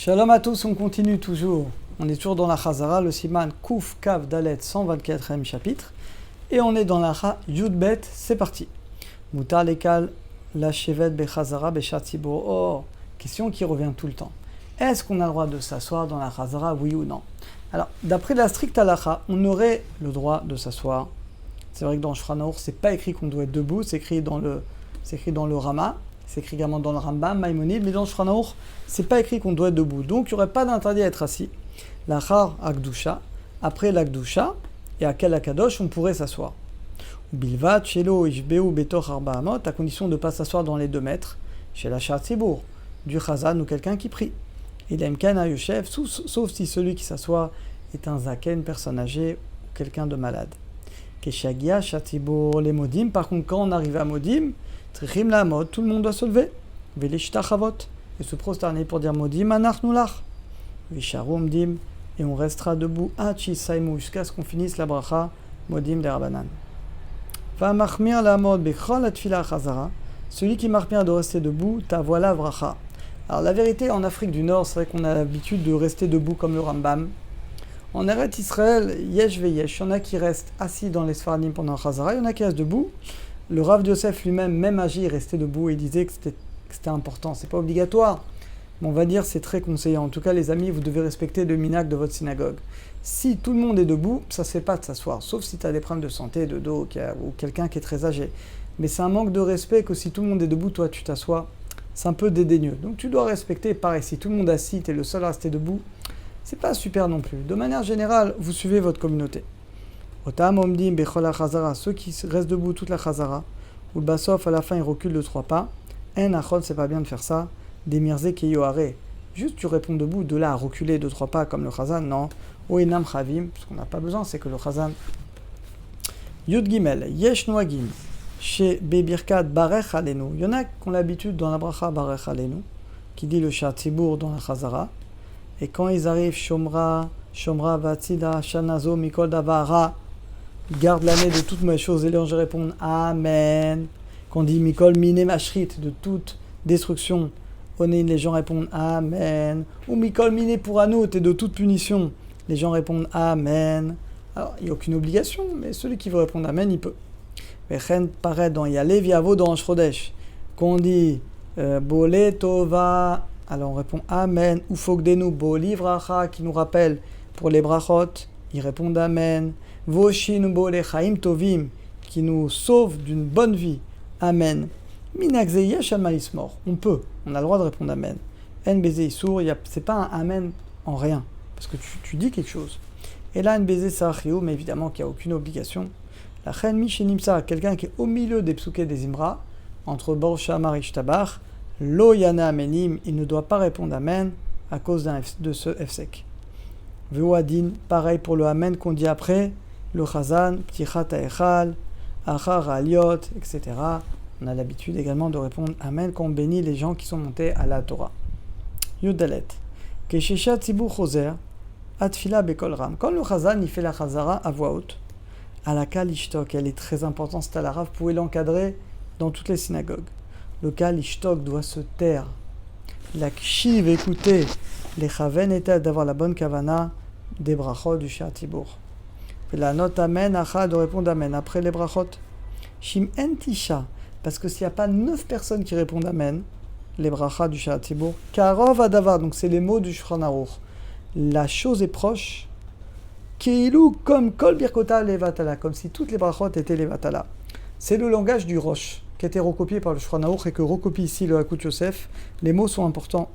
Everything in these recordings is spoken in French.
Shalom à tous, on continue toujours. On est toujours dans la Chazara, le Siman Kouf Kav Dalet 124e chapitre. Et on est dans la Yudbet, c'est parti. Mutar lekal la shevet bechazara bechat tzibur. Oh, question qui revient tout le temps. Est-ce qu'on a le droit de s'asseoir dans la Chazara, oui ou non? Alors, d'après la stricte halacha, on aurait le droit de s'asseoir. C'est vrai que dans Shulchan Aruch, c'est pas écrit qu'on doit être debout, c'est écrit dans le Rama. C'est écrit également dans le Rambam, Maïmonide, mais dans le Shulchan Aruch, c'est pas écrit qu'on doit être debout. Donc, il n'y aurait pas d'interdit à être assis. L'achar akdusha, après l'akdusha, et à quel akadosh on pourrait s'asseoir. Bilvat, shelo, ishbeu, betoch, arba amot, à condition de ne pas s'asseoir dans les 2 mètres, chez la Shat Tzibour, du chazan ou quelqu'un qui prie. Il aime kana yoshev, sauf si celui qui s'assoit est un zaken, personne âgée, ou quelqu'un de malade. Keshagia, Shat Tzibour, les modim, par contre, quand on arrive à modim, Trichim la mode, tout le monde doit se lever. Velishitachavot, et se prosterner pour dire modim anachnulach. Visharum dim, et on restera debout jusqu'à ce qu'on finisse la bracha modim de Rabbanan. Va machmir la mode bechol atfila chazara, celui qui marche de rester debout, ta voilà bracha. Alors la vérité, en Afrique du Nord, c'est vrai qu'on a l'habitude de rester debout comme le Rambam. En Eretz Israël, yesh veyesh, il y en a qui restent assis dans les Sfaradim pendant la chazara, il y en a qui restent debout. Le Rav Yosef lui-même, même agi, restait debout et disait que c'était important. C'est pas obligatoire, mais on va dire c'est très conseillé. En tout cas, les amis, vous devez respecter le minhag de votre synagogue. Si tout le monde est debout, ça ne se fait pas de s'asseoir, sauf si tu as des problèmes de santé, de dos, ou quelqu'un qui est très âgé. Mais c'est un manque de respect que si tout le monde est debout, toi tu t'assois, c'est un peu dédaigneux. Donc tu dois respecter, pareil, si tout le monde est assis, tu es le seul à rester debout, c'est pas super non plus. De manière générale, vous suivez votre communauté. Otam omdim bechol ha-chazara, ceux qui restent debout toute la chazara, ou le basof à la fin ils reculent de 3 pas. En achol, c'est pas bien de faire ça. Des mirze keyoare. Juste tu réponds debout, de là à reculer de 3 pas comme le chazan, non. Oenam chavim, parce qu'on n'a pas besoin, c'est que le chazan. Yud gimel, yesh noagim, chez bebirkat barech alenu. Il y en a qui ont l'habitude dans la bracha barech alenu, qui dit le Shat Tzibour dans la chazara. Et quand ils arrivent, shomra vatzida, shanazo, mikol davara, garde l'année de toutes mes choses, et les gens répondent Amen. Quand on dit Mikol mine mashrit, de toute destruction, les gens répondent Amen. Ou Mikol mine pour anout, et de toute punition, les gens répondent Amen. Alors, il n'y a aucune obligation, mais celui qui veut répondre Amen, il peut. Vechen paraît dans Yalev Yavo dans Shrodesh. Quand on dit Bolé Tova, alors on répond Amen. Ou Fogdenu Boli Vracha, qui nous rappelle pour les brachot, ils répondent Amen. Voshin Bole Chaim Tovim, qui nous sauve d'une bonne vie. Amen. Minakze Yesh Ismor. On a le droit de répondre Amen. En Beze Issour, c'est pas un Amen en rien, parce que tu dis quelque chose. Et là, En Beze Sarachiou, mais évidemment qu'il n'y a aucune obligation. La Chen Mishenimsa, quelqu'un qui est au milieu des psuké des Imra, entre Baruch Shamar et Shtabach, Lo Yana Amenim, il ne doit pas répondre Amen à cause de ce Efsek. Ve'uadin, pareil pour le Amen qu'on dit après, le Chazan, Ptichat Ha'echal, Achar Aliot, etc. On a l'habitude également de répondre Amen quand on bénit les gens qui sont montés à la Torah. Yudalet. Keshisha Tzibur Choser, Atfila Bekol Ram. Quand le Chazan il fait la Chazara à voix haute, à la Kal Ishtok, elle est très importante, c'est à la Rav, vous pouvez l'encadrer dans toutes les synagogues. Le Kal Ishtok doit se taire. La Kshiv, écoutez, les Chaven étaient d'avoir la bonne kavana des brachot du Shat Tzibour. Et la note Amen, Acha de répondre Amen après les brachot. Shim en tisha, parce que s'il n'y a pas 9 personnes qui répondent Amen, les brachas du Shat Tzibour, Karov Adavar, donc c'est les mots du Shulchan Aruch. La chose est proche, Keilu comme Kol Birkota Levatala, comme si toutes les brachot étaient Levatala. C'est le langage du Rosh, qui a été recopié par le Shulchan Aruch et que recopie ici le Hakut Yosef. Les mots sont importants.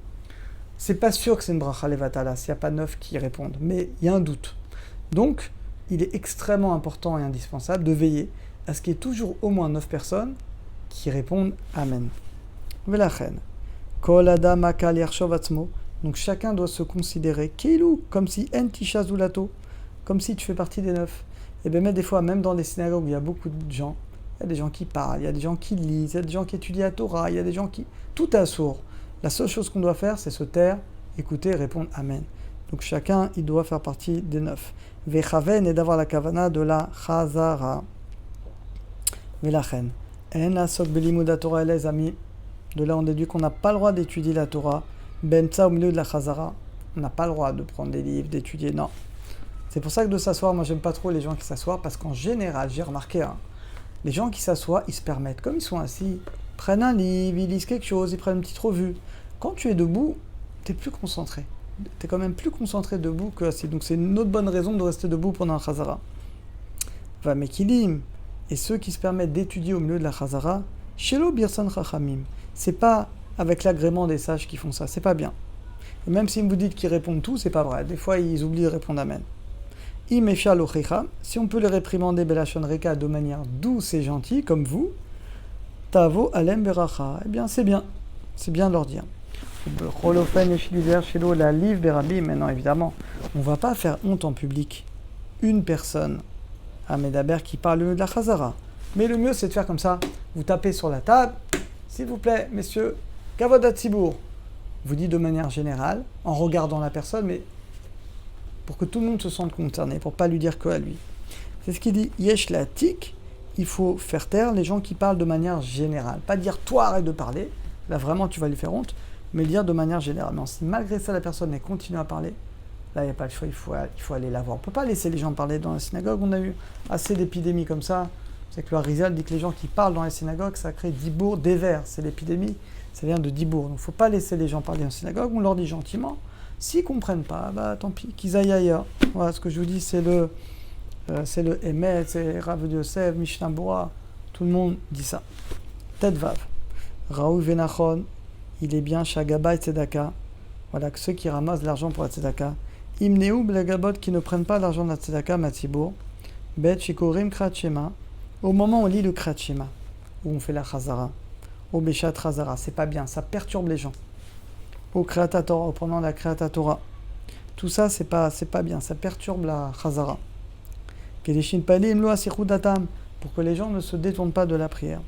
C'est pas sûr que c'est une bracha Levatala, s'il n'y a pas 9 qui répondent, mais il y a un doute. Donc, il est extrêmement important et indispensable de veiller à ce qu'il y ait toujours au moins 9 personnes qui répondent Amen. Velachen. Kol adam akal yarshov atzmo. Donc chacun doit se considérer Keilu, comme si en tisha zulato, comme si tu fais partie des 9. Et bien, des fois, même dans les synagogues où il y a beaucoup de gens, il y a des gens qui parlent, il y a des gens qui lisent, il y a des gens qui étudient la Torah, il y a des gens qui. Tout est sourd. La seule chose qu'on doit faire, c'est se taire, écouter et répondre Amen. Donc chacun, il doit faire partie des 9. Vechaven est d'avoir la kavana de la chazara. Velachen. En asok belimud Torah, les amis. De là, on déduit qu'on n'a pas le droit d'étudier la Torah. Bemtsa au milieu de la Chazara, on n'a pas le droit de prendre des livres, d'étudier, non. C'est pour ça que de s'asseoir, moi j'aime pas trop les gens qui s'assoient, parce qu'en général, j'ai remarqué, hein, les gens qui s'assoient, ils se permettent, comme ils sont assis, prennent un livre, ils lisent quelque chose, ils prennent une petite revue. Quand tu es debout, tu es plus concentré. Tu es quand même plus concentré debout que assis. Donc c'est une autre bonne raison de rester debout pendant la Chazara. Va mekilim. Et ceux qui se permettent d'étudier au milieu de la Chazara, shelo birsan chachamim. C'est pas avec l'agrément des sages qui font ça, c'est pas bien. Et même si vous dites qu'ils répondent tout, c'est pas vrai. Des fois, ils oublient de répondre amen. Imefia lochecha, si on peut les réprimander belashon reka de manière douce et gentille, comme vous, tavo alem beracha. Eh bien, c'est bien de leur dire. La livre Berabi, maintenant évidemment, on ne va pas faire honte en public. Une personne à Medaber qui parle de la Chazara. Mais le mieux c'est de faire comme ça. Vous tapez sur la table, s'il vous plaît, messieurs, Kavod Hatzibour. Vous dites de manière générale, en regardant la personne, mais pour que tout le monde se sente concerné, pour ne pas lui dire que à lui. C'est ce qu'il dit, Yesh la tik, il faut faire taire les gens qui parlent de manière générale. Pas dire toi arrête de parler, là vraiment tu vas lui faire honte, mais dire de manière générale. Mais si malgré ça la personne elle continue à parler, là il n'y a pas le choix, il faut aller la voir. On ne peut pas laisser les gens parler dans la synagogue, on a eu assez d'épidémies comme ça. C'est que le Harizal dit que les gens qui parlent dans les synagogues, ça crée dibour dévers, c'est l'épidémie, ça vient de dibour. Donc il ne faut pas laisser les gens parler dans la synagogue, on leur dit gentiment. S'ils ne comprennent pas, bah tant pis, qu'ils aillent ailleurs. Voilà, ce que je vous dis, c'est le Emet, c'est Rav Yosef, Mishnah Bora, tout le monde dit ça. Tête Vav. Raoul Venachon, il est bien Shagaba et Tzedaka. Voilà, que ceux qui ramassent l'argent pour la Tzedaka. Imneu Blagabot qui ne prennent pas l'argent de la Tzedaka, Matzibour. Bet Shikorim Krat Shema. Au moment où on lit le Krat Shema, où on fait la Chazara, au Beshat Chazara, c'est pas bien, ça perturbe les gens. Au Kreata Torah, au pendant la Kreata Torah. Tout ça, c'est pas bien, ça perturbe la Chazara. Kedeshin Palim Lo Asichut Datam, pour que les gens ne se détournent pas de la prière.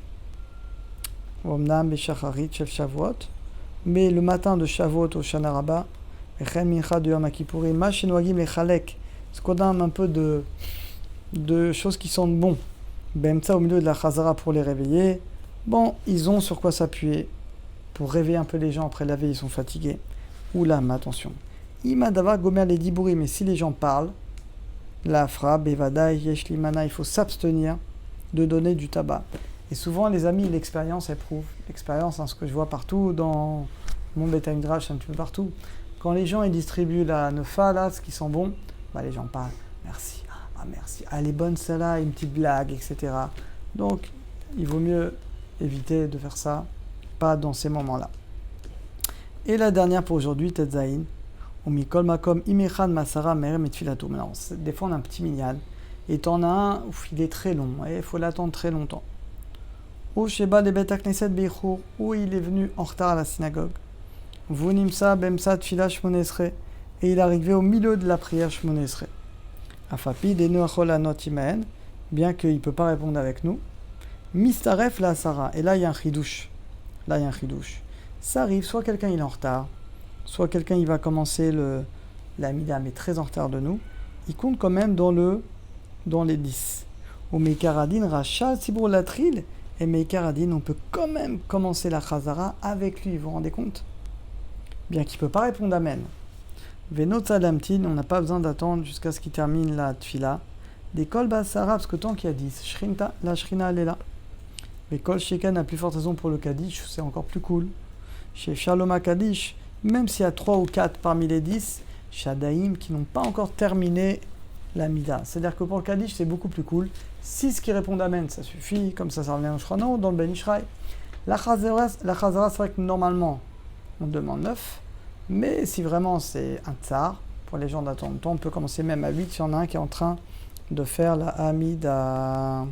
Omnam Beshacharit Shel Shavuot, mais le matin de Shavuot au Shana Rabba, Echen Mincha de Yom Kippourim, Mashenwagim Lechalek, ce qu'on a un peu de choses qui sentent bon. Bemtsa au milieu de la Chazara pour les réveiller. Bon, ils ont sur quoi s'appuyer pour réveiller un peu les gens après la veille, ils sont fatigués. Oula, mais attention. Imadava gomer les dibouri, mais si les gens parlent, la fra, bevada, yesh limana, il faut s'abstenir de donner du tabac. Et souvent, les amis, l'expérience éprouve. L'expérience, ce que je vois partout dans mon Beth Midrash, un petit peu partout. Quand les gens ils distribuent la nefa, là, ce qui sent bon, bah, les gens parlent. Merci. Ah, merci. Ah, elle est bonne celle-là, une petite blague, etc. Donc, il vaut mieux éviter de faire ça, pas dans ces moments-là. Et la dernière pour aujourd'hui, Tetzaïn. Omikol makom imechan masara merem et tfilato. Maintenant, des fois, on a un petit minyan. Et t'en as un, il est très long. Il faut l'attendre très longtemps. Ou Sheba de Bet Knesset Beichour, où il est venu en retard à la synagogue. Vunimsa Bemsa Tfila Shmonesre, et il est arrivé au milieu de la prière Shmonesre. Afapi Denu Achol Anot Imaen, bien qu'il ne peut pas répondre avec nous. Mistaref la Sarah, et là il y a un chidouche. Ça arrive, soit quelqu'un il est en retard, soit quelqu'un il va commencer la mida, mais très en retard de nous. Il compte quand même dans les 10. Au Mekaradin Rachal Sibour Latril, et Mekaradin, on peut quand même commencer la Chazara avec lui, vous vous rendez compte? Bien qu'il ne peut pas répondre Amen. Venot Salamtin, on n'a pas besoin d'attendre jusqu'à ce qu'il termine la Tfila. Des Kol Basara, parce que tant qu'il y a 10, Shrinta, la Shrina elle est là. Mais Kol Shekan a plus forte raison pour le Kaddish, c'est encore plus cool. Chez Shalom Kaddish, même s'il y a 3 ou 4 parmi les 10, Shadaïm qui n'ont pas encore terminé la Mida. C'est-à-dire que pour le Kaddish, c'est beaucoup plus cool. 6 qui répondent Amen, ça suffit, comme ça revient au Shrano, dans le Ben Ishraï. La Chazara, c'est vrai que normalement, on demande 9, mais si vraiment c'est un tsar, pour les gens d'attendre longtemps, on peut commencer même à 8, si y en a un qui est en train de faire la Hamida.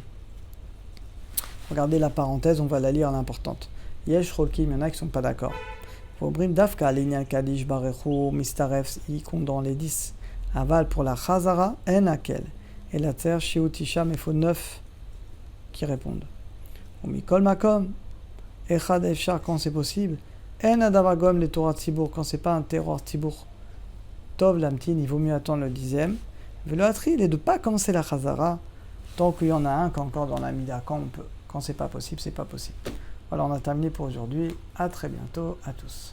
Regardez la parenthèse, on va la lire à l'importante. Yesh Rolkim, il y en a qui ne sont pas d'accord. Vobrim Dafka, Linyan Kadish, Barechu, Mistaref, ils comptent dans les 10. Aval pour la Chazara, En Akel. Et la Tzer, Shiutisha, mais il faut 9 qui répondent. Mikol Makom, Echad Efshar, quand c'est possible. En Adavagom, les Torah Tzibour, quand c'est pas un terror Tzibour. Tov Lamtin, il vaut mieux attendre le 10e. Velo Atril, et de ne pas commencer la Chazara tant qu'il y en a un qui est encore dans la Mida, quand on peut. Quand c'est pas possible, c'est pas possible. Voilà, on a terminé pour aujourd'hui. À très bientôt à tous.